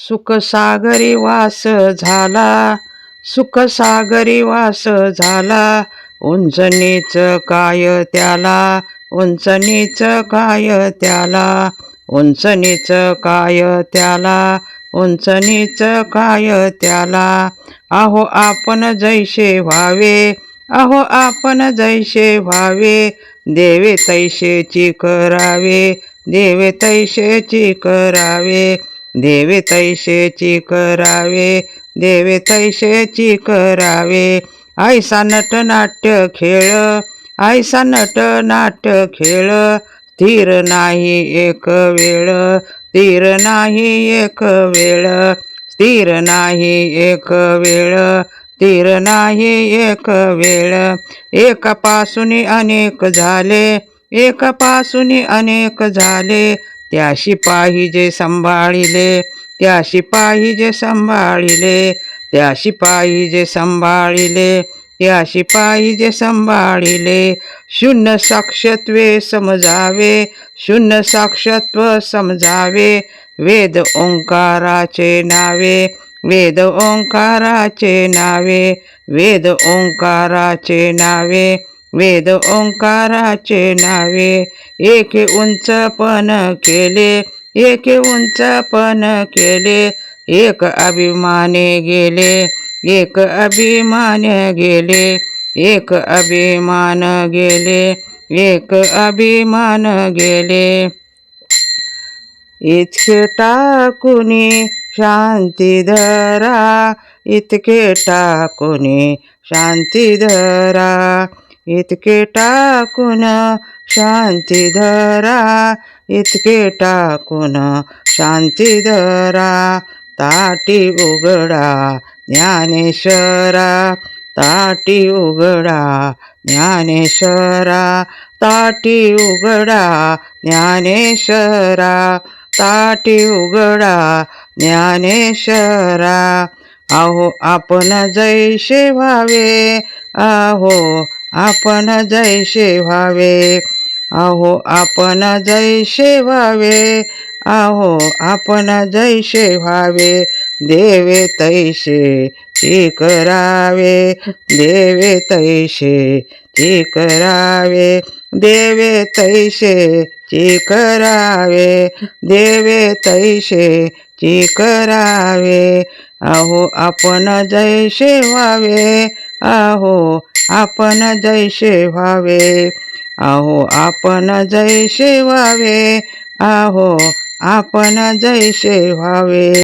सुखसागरी वास झाला, सुखसागरी वास झाला, उंच नीच काय त्याला, उंच नीच काय त्याला, उंच नीच काय त्याला, उंच नीच काय त्याला. अहो आपण जैसे व्हावे, अहो आपण जैसे व्हावे, देवे तैसेची करावे, देवे तैसेची करावे, देवे तैसेची करावे, देवे तैसेची करावे. ऐसा नटनाट्य खेळ, ऐसा नटनाट्य खेळ, स्थिर नाही एक वेळ, स्थिर नाही एक वेळ, स्थिर नाही एक वेळ, स्थिर नाही एक वेळ. एकापासून अनेक झाले, एकापासून अनेक झाले, त्याशी पाहिजे सांभाळिले, त्याशी पाहिजे सांभाळिले, त्याशी पाहिजे सांभाळिले, त्याशी पाहिजे सांभाळिले. शून्य साक्षत्वे समजावे, शून्य साक्षत्व समजावे, वेद ओंकाराचे नावे, वेद ओंकाराचे नावे, वेद ओंकाराचे नावे, वेद ओंकाराचे नावे. एके उंच पण केले, एके उंच पण केले, एक अभिमाने गेले, एक अभिमान गेले, एक अभिमान गेले, एक अभिमान गेले. इतके टाकुनी शांती धरा, इतके टाकुनी शांती धरा, इतके टाकून शांती धरा, इतके टाकून शांती धरा. ताटी उघडा ज्ञानेश्वरा, ताटी उघडा ज्ञानेश्वरा, ताटी उघडा ज्ञानेश्वरा, ताटी उघडा ज्ञानेश्वरा. अहो आपण जैसे व्हावे, अहो आपण जैसे व्हावे, अहो आपण जैसे व्हावे, अहो आपण जैसे व्हावे, देवे तैसे ची करावे, देवे तैसे ची करावे, देवे तैसे ची करावे, देवे तैसे ची करावे. अहो आपण जैसे व्हावे, अहो आपण जैसे व्हावे, अहो आपण जैसे व्हावे, अहो आपण जैसे व्हावे.